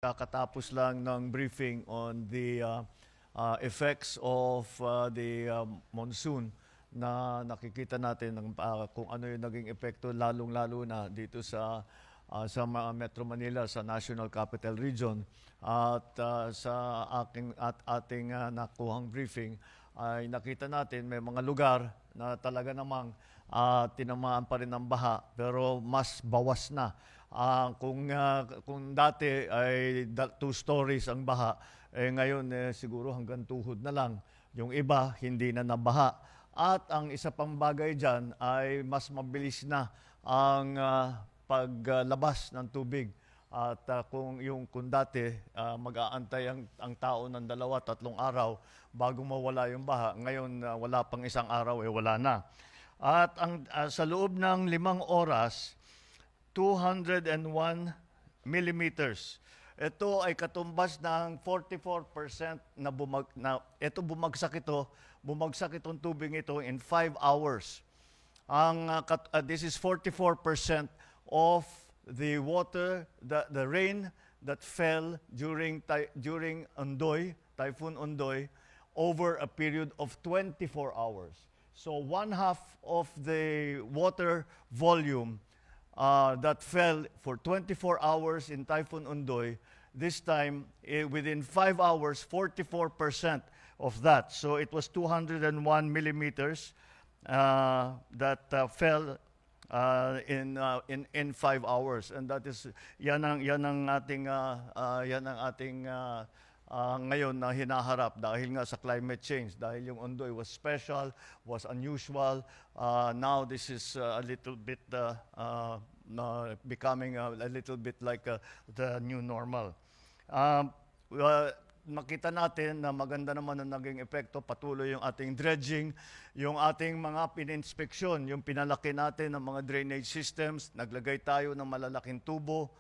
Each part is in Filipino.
Kakatapos lang ng briefing on the effects of the monsoon na nakikita natin kung ano yung naging epekto lalong-lalo na dito sa Metro Manila, sa National Capital Region. At sa ating nakuhang briefing ay nakita natin may mga lugar na talaga namang tinamaan pa rin ng baha pero mas bawas na. Kung dati ay 2 stories ang baha, ngayon siguro hanggang tuhod na lang. Yung iba hindi na nabaha. At ang isa pang bagay dyan ay mas mabilis na ang paglabas ng tubig. At kung dati mag-aantay ang tao ng 2-3 araw bago mawala yung baha, ngayon wala pang 1 araw wala na. At sa loob ng 5 oras, 201 millimeters. Ito ay katumbas ng 44% bumagsak itong tubig ito in 5 hours. This is 44% of the water, the rain that fell during Typhoon Ondoy over a period of 24 hours. So 1/2 of the water volume that fell for 24 hours in Typhoon Ondoy, this time within 5 hours, 44% of that. So it was 201 millimeters that fell in 5 hours, and that is yan ang ating ngayon na hinaharap dahil nga sa climate change, dahil yung Ondoy was special, was unusual. Now this is a little bit becoming a little bit like the new normal. Makita natin na maganda naman ang naging epekto, patuloy yung ating dredging, yung ating mga pininspeksyon, yung pinalaki natin ng mga drainage systems, naglagay tayo ng malalaking tubo.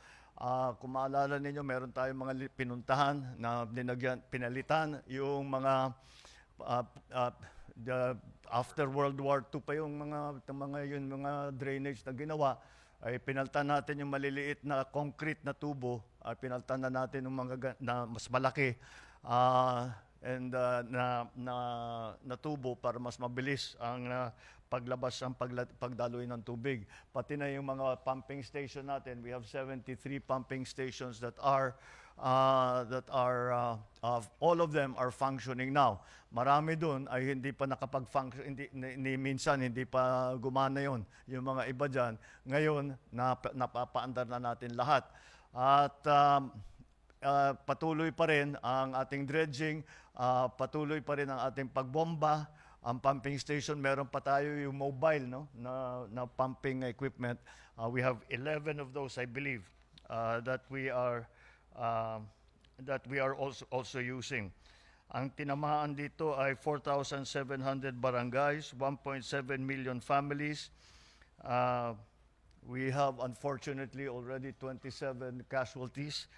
Kung maalala ninyo, meron tayong mga pinuntahan na pinalitan yung mga after World War II pa yung mga drainage na ginawa, ay pinalitan natin yung maliliit na concrete na tubo, ay pinalitan na natin yung mga na mas malaki na tubo para mas mabilis ang paglabas ng pagdaloy ng tubig. Pati na yung mga pumping station natin, we have 73 pumping stations that are all of them are functioning now. Marami doon ay hindi pa nakapag-function, minsan hindi pa gumana yon. Yung mga iba dyan, ngayon napapaandar na natin lahat. At patuloy pa rin ang ating dredging, patuloy pa rin ang ating pagbomba. Ang pumping station, meron pa tayo yung mobile na pumping equipment. We have 11 of those, I believe, that we are also using. Ang tinamaan dito ay 4,700 barangays, 1.7 million families. We have unfortunately already 27 casualties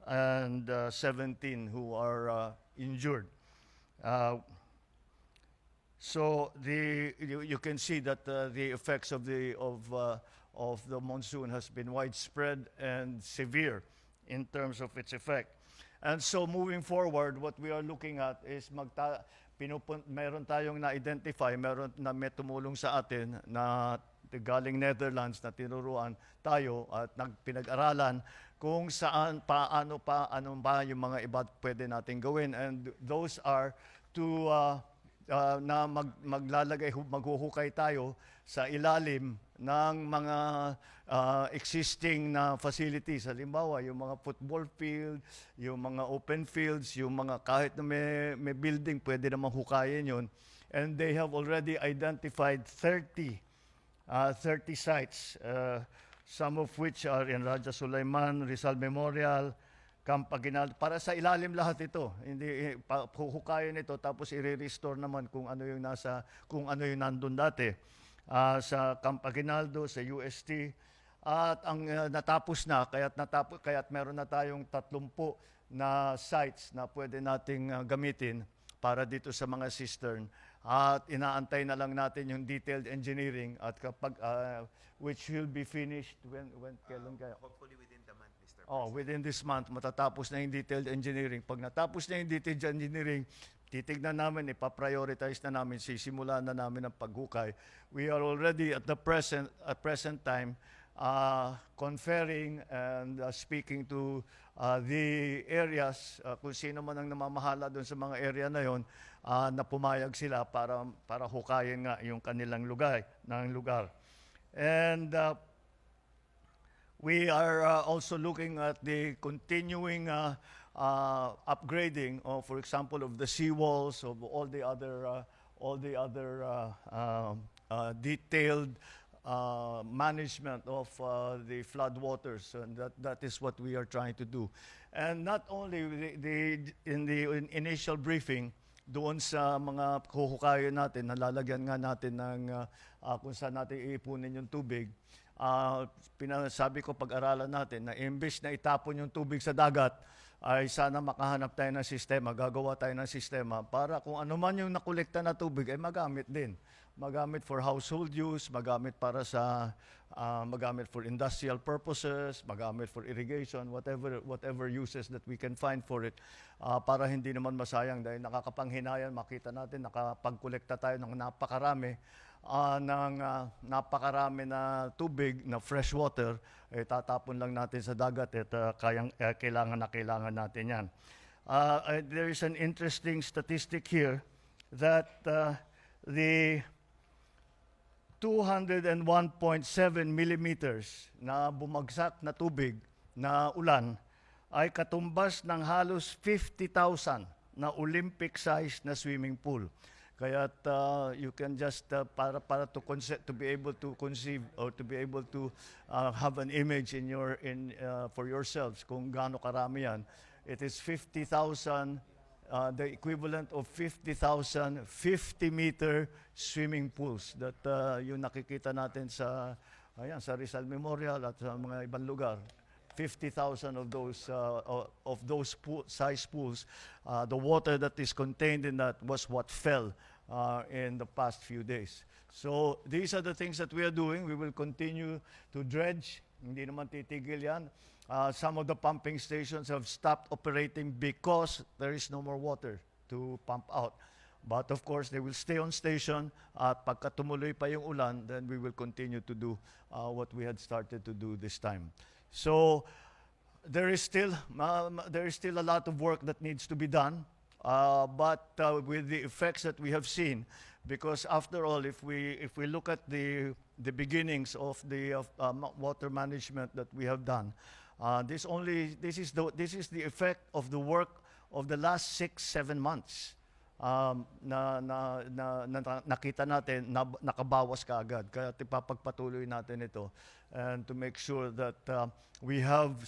and 17 who are injured. So you can see that the effects of the monsoon has been widespread and severe in terms of its effect. And so moving forward, what we are looking at is meron tayong na-identify, meron na may tumulong sa atin na galing Netherlands na tinuruan tayo at pinag-aralan kung saan, ano ba yung mga iba pwede natin gawin. And those are to na maghuhukay tayo sa ilalim ng mga existing na facilities. Halimbawa, yung mga football field, yung mga open fields, yung mga kahit na may building, pwede naman hukayin yun. And they have already identified 30 sites, some of which are in Raja Sulaiman, Rizal Memorial, Camp Aguinaldo. Para sa ilalim lahat ito. Hindi huhukayin ito tapos i-restore naman kung ano yung nandun dati. Sa Camp Aguinaldo, sa UST. At ang natapos na, kaya't meron na tayong 30 na sites na pwede nating gamitin para dito sa mga cistern. At inaantay na lang natin yung detailed engineering at which will be finished when kailan kaya? Hopefully within the month, Mr. within this month, matatapos na yung detailed engineering. Pag natapos na yung detailed engineering, titignan namin, ipaprioritize na namin, sisimulan na namin ang paghukay. We are already at present time conferring and speaking to the areas, kung sino man ang namamahala doon sa mga area na yon, na pumayag sila para hukayin nga yung kanilang lugar. And we are also looking at the continuing upgrading of, for example, of the seawalls, of all the other detailed management of the flood waters, and that is what we are trying to do. And not only in the initial briefing, doon sa mga huhukayin natin, nalalagyan nga natin ng kung saan natin iipunin yung tubig. Pinasabi ko pag-aralan natin na imbes na itapon yung tubig sa dagat, ay sana makahanap tayo ng sistema, gagawa tayo ng sistema para kung ano man yung nakolekta na tubig ay magamit din. Magamit for household use, magamit para sa magamit for industrial purposes, magamit for irrigation, whatever uses that we can find for it, para hindi naman masayang dahil nakakapanghinayang makita natin nakapagkolekta tayo ng napakarami na tubig na fresh water, tatapon lang natin sa dagat at kailangan natin yan. There is an interesting statistic here that the 201.7 millimeters na bumagsak na tubig na ulan ay katumbas ng halos 50,000 na Olympic-sized na swimming pool. Kaya you can just para to be able to conceive or to be able to have an image for yourselves kung gaano karami yan. It is 50,000, the equivalent of 50,000 50-meter swimming pools that yung nakikita natin sa Rizal Memorial at sa mga ibang lugar. 50,000 of those size pools. The water that is contained in that was what fell in the past few days. So these are the things that we are doing. We will continue to dredge. Hindi naman titigil yan. Some of the pumping stations have stopped operating because there is no more water to pump out. But of course, they will stay on station. At pagka tumuloy pa yung ulan, then we will continue to do what we had started to do this time. So there is still a lot of work that needs to be done. But with the effects that we have seen, because after all, if we look at the beginnings of the water management that we have done, this is the effect of the work of the last 6-7 months. Nakita natin nakabawas kaagad, kaya ipapagpatuloy natin ito and to make sure that we have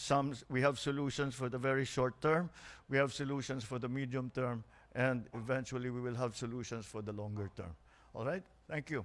solutions for the very short term, we have solutions for the medium term, and eventually we will have solutions for the longer term. All right? Thank you.